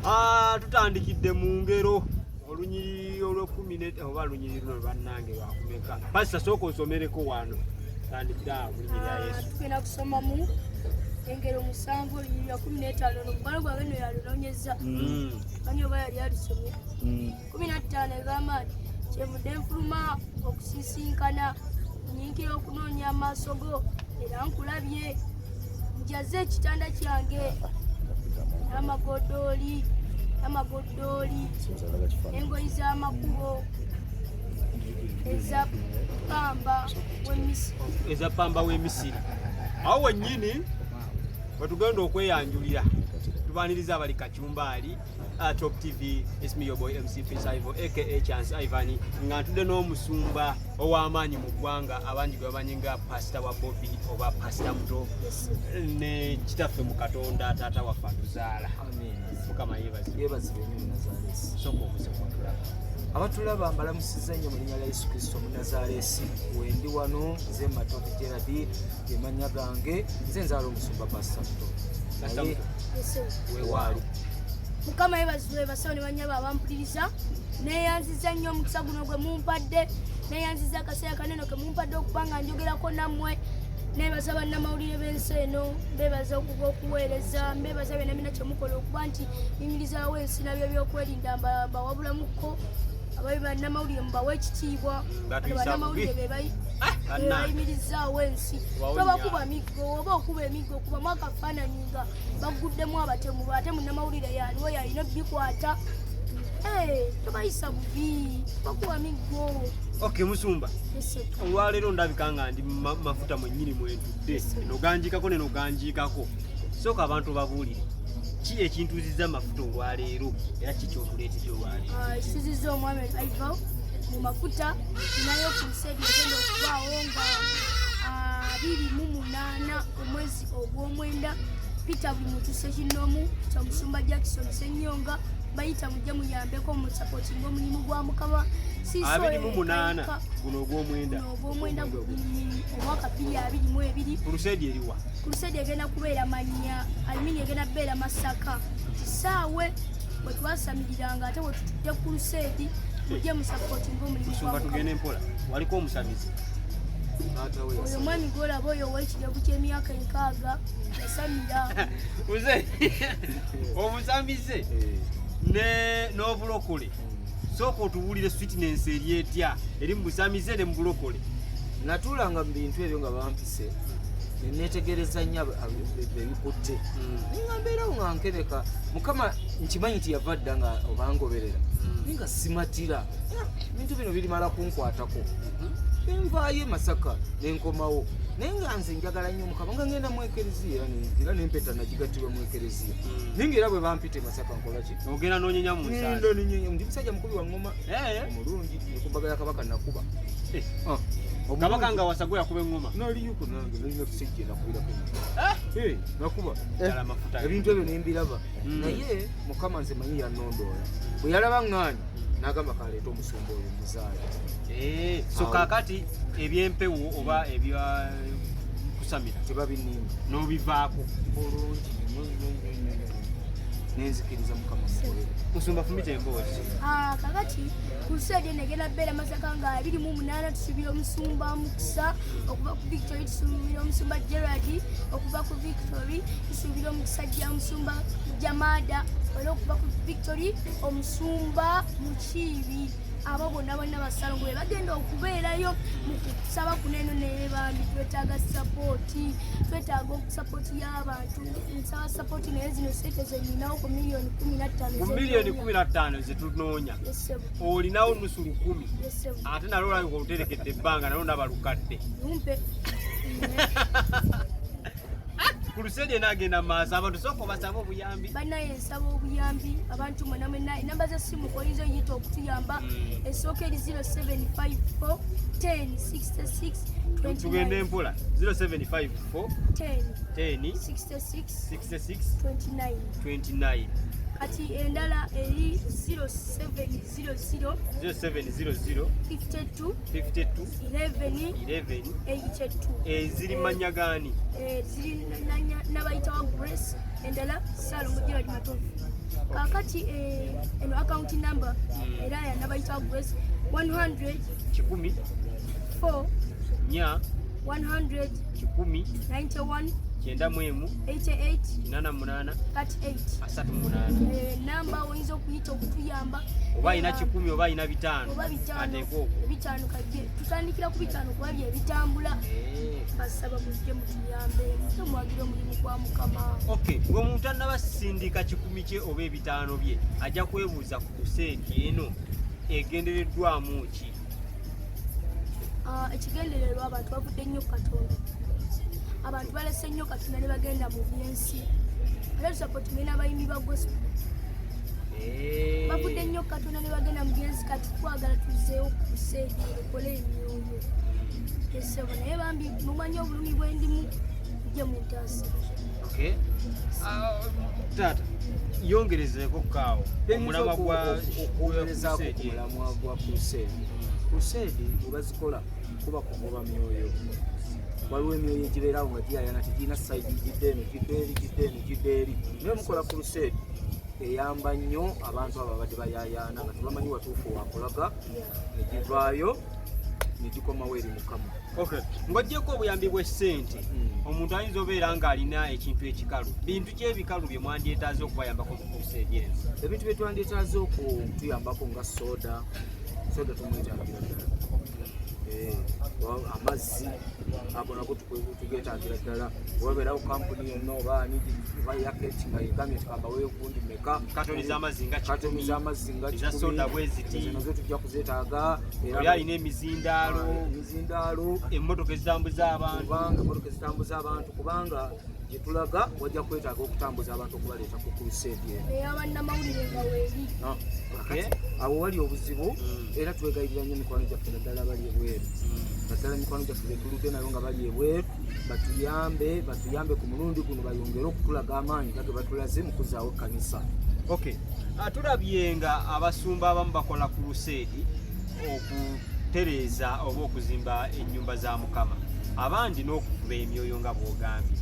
Tutandikidde mu ngero olunyiri olw'ekumi oba lunyiri luno bannange lwakumeka. Pastor sooka osomereko wano. Tandikira olunyiri ya Yesu. Tugenda kusoma mu engero 7 olunyiri lwa 15 n'omukwano gwange no yalunonyeza. Kani oba yali alusomye. 15 egamba nti kyevudde nfuluma okusisinkana nyinkira okunoonya amaaso go era nkulabye njaze ekitanda kyange n'amagodooli engoyi z'amakubo eza pamba w'emisiri. Awo wennyini wetugenda okweyanjulira tubaniriza abali Kakyumbaali Top TV. It's me your boy MC Prince Ivo aka Chance Ivan nga ntudde n'omusumba ow'amaanyi mu ggwanga abangi gwe bamanyi nga Pastar wa Bobi oba Pastar Muto ne kitaffe mu Katonda taata waffe atuzaala. Mukama yeebazibwe nnyo Munazaalesi. Sooka okusoma abatulaba mbalamusizza nnyo mu linnya lya Yesu Kristo Munazaalesi. Wendi wano nze Matobi Gerard ge mannya gange, nze nzaala omusumba Pastar Muto. Naye weewaali Mukama yeebazibwe basawo ne bannyaba abampuliriza neeyanziza nnyo omukisa guno gwe mumpadde, neeyanziza akaseera kanene ke mumpadde okuba nga njogerako nammwe. Neebaza bannamawulire b'ensi eno, mbeebaza okuva okuweereza, mbeebaza byonna byonna kye mukola okuba nti bimirizaawo ensi nabyo by'okwerinda mbawabulamuko. Ababi bannamawulire mubawe ekitiibwa, bannamawulire bebayimirizaawo ensi. Tobakuba miggo, oba okuba emiggo kubamu akafaananyi nga bagguddemu abatemu, ate munnamawulire yaliwo yalina ebikwata. Tobayisa bubi, bakuba miggo. Okay, musumba. Olwaleero ndabika nga ndi mafuta mwennyini mwentudde. Noganjikako ne noganjikako. Sooka abantu babuulire. Ki ekintuuzizza mafuta olwaleero era ki kyotuleetedde olwaleero? Ekituuzizza omwami Ivo mu mafuta nayo ku nseedi egenda okubaawo nga 28 omwezi ogw'omwenda. Peter buli muntu Ssekinoomu kyamusumba Jackson Ssennyonga bayita mujje muyambeko mu supporting omulimu gwa Mukama. 28 guno ogw'omwenda omwaka 2022. Crusade eriwa? Crusade egenda kubeera Manya, alimini egenda kubeera Masaka. Kisaawe bwe twasamiriranga ate bwe tutudde Crusade mujje mu supporting omulimu gwa Mukama. Tugende mpola. Waliko omusamizi? Oyo mwami gwolaba oyo ow'ekirevu ky'emyaka 6 yasamira. Uze omusamize n'obulokole. Sooka otubuulire sweetness eri etya eri mu busamize ne mu bulokole. Natuulanga mu bintu ebyo nga bampise neetegereza nnyo ebikutte. Nga mbeerawo nga nkebeka. Mukama nkimanyi nti yava dda nga obangoberera. Nga simatira. Ebintu bino birimala kunkwatako. Envaayo Masaka nenkomawo. Naye nga nze njagala nnyo Mukama nga ngenda mu ekereziya era n'empeta nagigattibwa mu ekereziya. Naye ng'era bwe bampita Masaka nkola ki? Ogenda n'onyenya mu nsaali. Ndi musajja mukubi wa ngoma omulungi nekumbaga Kabaka nakuba. Kabaka nga wasagwe yakuba engoma. Naliyuko nange nalina kusejja nakubirako. Nakuba. Ebintu ebyo nembiraba. Naye Mukama nze manyi yannondoola. Bwe yalaba ŋŋaanyi n'agamba kaleeta omusumba oyo muzaala. So kakati ebyempewo oba ebya kusamira tebabinimba n'obivaako bulungi nenzikiriza Mukama mukolere. Musumba fumita emboozi. Kakati Crusade negenda bbeera Masaka nga 28 tusuubira omusumba Mukisa, okuva ku Victory tusuubira omusumba Gerard, okuva ku Victory tusuubira omusajja omusumba Jamada, era okuva ku Victory omusumba Mukiibi. Abo bonna basalo bwe bagenda okubeerayo mu kusaba kuneeno n'ebambi twetaaga sapooti, twetaaga okusapooti y'abantu. Nsaba sapooti naye zino sente ze ninawo ku milioni 15. Ku milioni 15 ze tunoonya. Olinawo nusu 10. Ate nalwo olabika oluterekedde ebbanga nalwo ndaba lukadde. Lumpe. Crusade n'agenda maaso abantu sooka basaba obuyambi. Bannaye nsaba obuyambi abantu mwena mwena. Enamba z'essimu oyinza oyita okutuyamba. Esooka eri 0754 10 66 29. Tugende empola 0754 10 66 29. 29. Kati endala eri 0700 52 11 82. Eziri mannya gaani? Ziri nabayita wa Grace endala Salo Mujira Matovu. Kakati eno account number era ya nabayita Grace 100 kikumi 4 nya 100 kikumi 91 kyenda mwemu 88 88 38 38 namba oyinza okuyita okutuyamba oba ina 10 oba ina 5 oba 5 ateko 5 kajje tutandikira ku 5 kuba bye bitambula basaba mujje mutuyambe tumwagira omulimu gwa mukama. Okay, gwe omuntu annabasindika 10 kye oba 5 bye ajja kwebuuza ku kuseedi eno egendereddwamu ki? Ekigendererwa abantu bavudde nnyo Katonda. Abantu balese nnyo Katonda ne bagenda mu byensi. Era tusapootinga n'abayimbi ba gospel. Bavudde nnyo Katonda ne bagenda mu byensi kati twagala tuzeewo ku kuseedi ekole emyoyo. Esebo naye bambi mumanyi obulumi bw'endimu gye muntaasi. Okay. Tata, yongerezeko kaawo omulamwa gwa okuweerezaako ku mulamwa gwa kuseedi. Kuseedi webazikola kuba kugoba myoyo. Waliwo emyoyo egibeerawo nga giyayana tegirina sayidi gidde eno gidde eri. Naye mukola kuseedi eyamba nnyo abantu abo abadde bayayaana nga tebamanyi watuufu wakolaga ne givaayo ne gikomawo eri Mukama. Okay. Ng'oggyeko obuyambi bw'essente omuntu ayinza obeera ng'alina ekintu ekikalu. Bintu ki ebikalu bye mwandyetaaze okubayambako mu kuseedi eno? Ebintu bye twandyetaaze okutuyambako nga soda tumwetaagira ddala. Amazzi ago nago tugeetaagira ddala. Obabeerawo kampuni yonna oba yaketi nga yegamye tukambaweyo gundi meka katoniza amazzi nga 10 eza soda bwe ziti nazo tujja kuzeetaaga. Oli alina emizindaalo emmotoka ezitambuza abantu kubanga gye tulaga wajja kwetaaga okutambuza abantu okubaleeta ku kuseedi eno. Ey'abannamawulire nga weeri. Awo wali obuzibu era twegayirira nnyo mikwano gyaffe naddala abali ebweru. Naddala mikwano gyaffe betuludde nayo nga bali ebweru batuyambe ku mulundi guno bayongere okutulaga amaanyi gage batulaze mu kuzaawo ekkanisa. Okay. Tulabye nga abasumba abamu bakola ku luseedi okutereeza oba okuzimba ennyumba za Mukama. Abandi n'okukuba emyoyo nga bw'ogambye.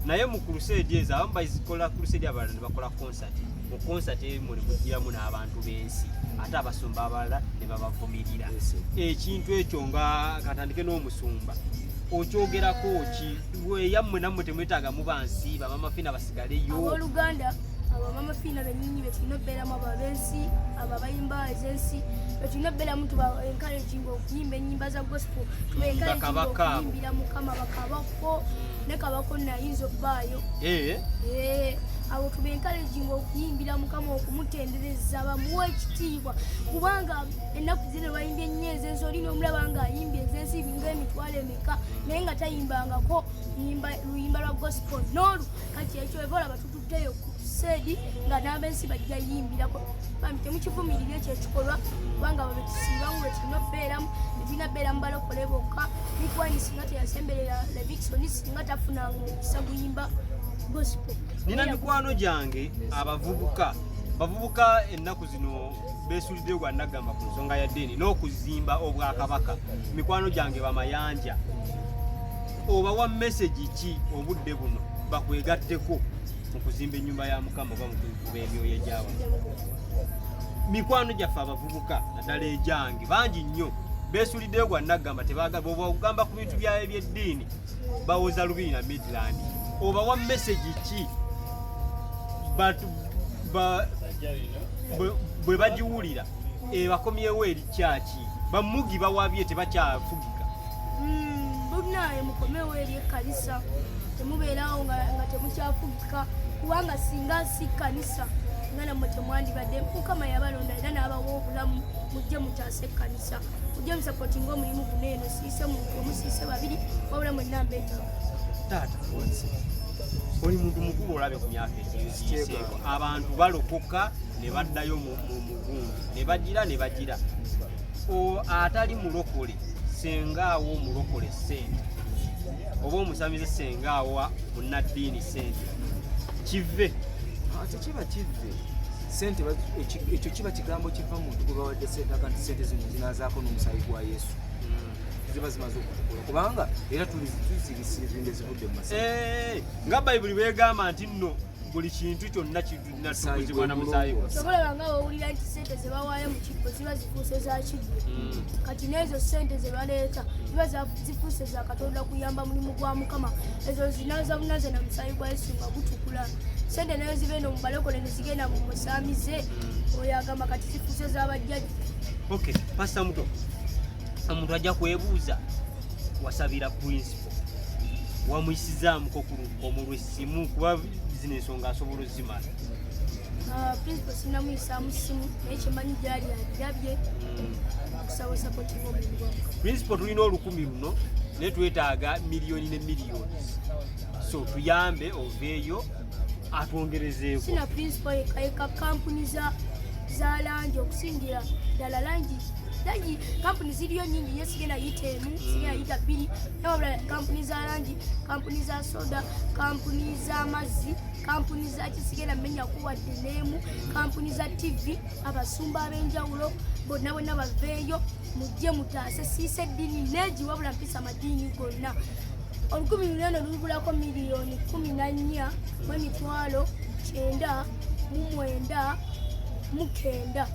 Naye mu kuseedi ezo abamu bazikola ku luseedi abalala ne bakola concert. Mu concert emu ne mugiramu n'abantu b'ensi ate abasumba abalala ne babavumirira. Ekintu ekyo nga katandike n'omusumba okyogerako ki? Yammwe nammwe temwetaaga muba nsi bamama fina basigaleyo. Abooluganda abamama fina bennyinyi betulina okubeeramu ababensi ababayimba ez'ensi betulina okubeeramu tuba encouraginga okuyimba ennyimba za gospel tuba encouraginga okuyimbira Mukama bakabako ne kabako nayinza okubaayo. Abo tuba encouraginga okuyimbira Mukama okumutendereza bamuwa ekitiibwa kubanga ennaku zino bayimbye ennyo ez'ensi olina omulaba ng'ayimbye ez'ensi ng'emitwalo emeka naye nga tayimbangako luyimba lwa gospel n'olu kati ekyo eba olaba tutuddeyo ku kuseedi nga n'abensi bajja yimbirako. Bambi temukivumirira ekyo ekikolwa kubanga abo betusingamu betulina okubeeramu betulina kubeeramu balokole bokka. Mikwani singa teyasemberera Levikson singa tafunanga omukisa guyimba gospel. Nina mikwano gyange bavubuka ennaku zino beesulidde gwa nagamba ku nsonga ya ddiini n'okuzimba obwakabaka. Mikwano gyange bamayanja. Obawa message ki obudde buno bakwegatteko mu kuzimba ennyumba ya Mukama oba mu kukuba emyoyo egy'abantu? Mikwano gyaffe abavubuka naddala egyange bangi nnyo beesuliddeyo gwa nagamba tebaagala bw'obagamba ku bintu byayo by'eddiini bawoza lubiri na Midland. Obawa message ki bwe bagiwulira bakomyewo eri kyaki bamugi bawabye tebakyafugika? Bunaye mukomewo eri ekkanisa temubeerawo nga temukyafugika kubanga singa si kkanisa nga nammwe temwandibadde. Mukama yabalonda era n'abawa obulamu mujje mutaase ekkanisa mujje musapootinga omulimu guno eno siise muntu omu siise babiri wabula mwenna mbeetaaga. Taata oli muntu mukulu olabe ku myaka egiyiseeko abantu balokoka ne baddayo mu gundu ne bagira atali mulokole sengaawo omulokole ssente oba omusamize sengaawo munnaddiini ssente kive tekiba kive ssente ekyo kiba kigambo kiva mu muntu gwe bawadde ssente aga nti ssente zino zinazaako n'omusaayi gwa Yesu ziba zimaze okutukula kubanga era tuzibisizinde zivudde mu masente. Nga Bayibuli bwegamba nti nno buli kintu kyonna kitukuzibwa na musaayi gwo. Sobola nga owulira nti ssente ze bawaayo mu kibbo ziba zifuuse za kibbo. Kati n'ezo ssente ze baleeta ziba zifuuse za Katonda kuyamba mulimu gwa Mukama. Ezo zinaza bunaze na musaayi gwa Yesu nga gutukula. Ssente nayo zibeenda mu balokole ne zigenda mu musaamize. Oyo agamba kati zifuuse za bajjaji. Okay, Pastor Muto. Omuntu ajja kwebuuza wasabira principal. Wamuyisizaamuko ku lukomo lw'essimu kuba zino ensonga asobola ozzimala. Principal sinamuyisaamu ssimu naye kyemmanyi gyali alirabye okusaba sapootinga omulimu gwa Mukama. Principal tulina 10,000 luno naye twetaaga miliyoni ne miliyoni. So tuyambe oveeyo atwongerezeeko. Sina principal eka kampuni za langi okusingira ddala langi kampuni ziriyo nyingi nye sigenda yita emu sigenda yita bbiri nawabula kampuni za langi kampuni za soda kampuni z'amazzi kampuni za kisigenda mmenya kuwadde n'emu kampuni za TV abasumba ab'enjawulo bonna baveeyo mujje mutaase siisa eddiini neegi wabula mpisa amadiini gonna 10,000 lulibulako miliyoni 14 mu emitwalo 999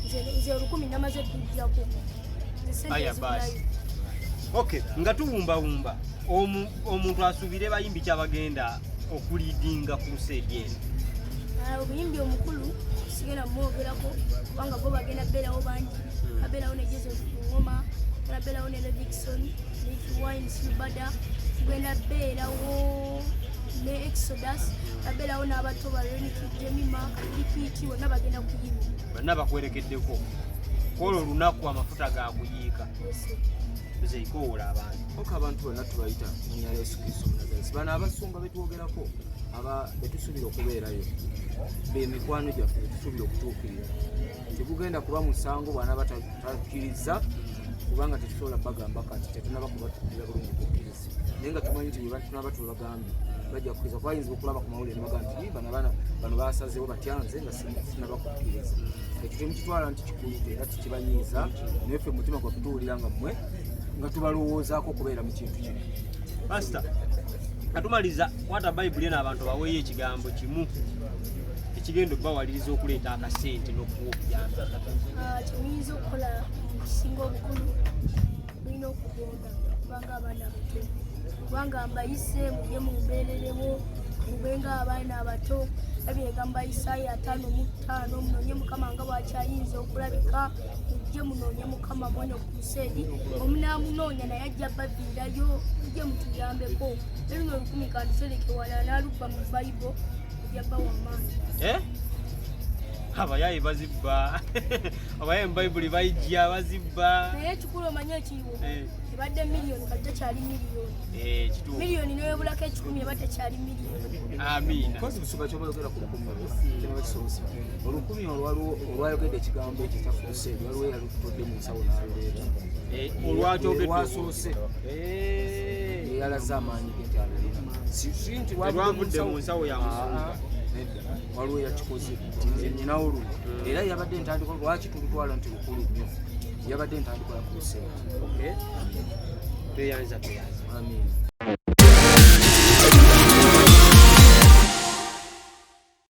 nze 10,000 namaze kujjako. Okay, nga tuwumbawumba omuntu asuubire bayimbi kyabagenda okuliidinga ku luseedi eno. Obuyimbi omukulu sigenda mwogerako kubanga bo bagenda beerawo bangi. Abeerawo ne Joseph Ngoma, abeerawo ne Levikson, ne Wine Silbada, tugenda beerawo ne Exodus, abeerawo n'abato ba Reniki Jemima, Lipiti, bonna bagenda kuyimba. Bonna bakwerekeddeko. Olwo olunaku amafuta ga kuyiika. Nze ikoola abantu. Oka abantu bonna tubayita nnya Yesu Kristo Munazareti. Bano abasumba betwogerako betusuubira okubeerayo. B'emikwano gyaffe betusuubira okutuukirira. Tegugenda kuba musango bwana batakkiriza kubanga tetusobola bagamba kati tetunaba kubatukirira bulungi kukkiriza. Naye nga tumanyi nti tunaba tubagambye bajja kukkiriza kuba ayinza okulaba ku mawulire ne bagamba nti bano basazeewo batyanze nga sinaba kukkiriza. Ekyo temukitwala nti kikulu era tukibanyiiza naye ffe mutima gwa kutuwulira nga mmwe nga tubalowoozaako okubeera mu kintu kino. Pastor, katumaliza kwata Bayibuli n'abantu baweeyo ekigambo kimu ekigenda obbawaliriza okuleeta akasente n'okuwa obuyambi. Kyemuyinza okukola okusinga obukulu mulina okugonda kubanga abaana abato kubanga mbayise mujye mumbeereremu mubenga abaana abato ebyegamba Isaaya 5:5 munoonye Mukama nga bwakyayinza okulabika mujje munoonye Mukama mwene ku luseedi omunaamunoonya naye ajja baviirayo mujye mutuyambeko eruno 10 kandisereke wala naalubba mu Bayibuli ojja bawa amaanyi. Abayayi bazibba abayayi mu Bayibuli bayijja bazibba naye ekikulu omanye ekiriwo ebadde miliyoni kati tekyali miliyoni miliyoni newebulako 10 ebadde tekyali miliyoni. Amiina. Kozi busuba kyobayogera ku 10,000 kyaba kisobosa. 10,000 olwayogedde ekigambo ekyo kyafuuse waliwo yalutudde mu nsawo n'aluleeta. Olwakyogedde olwasoose yalaze amaanyi genti aluleeta. Si nti wavudde mu nsawo ya musumba. Waliwo yakikoze nti nyinawo luno era yabadde ntandiko lwaki tulutwala nti lukulu nnyo yabadde ntandiko yakuuse. Tweyanza. Amiina.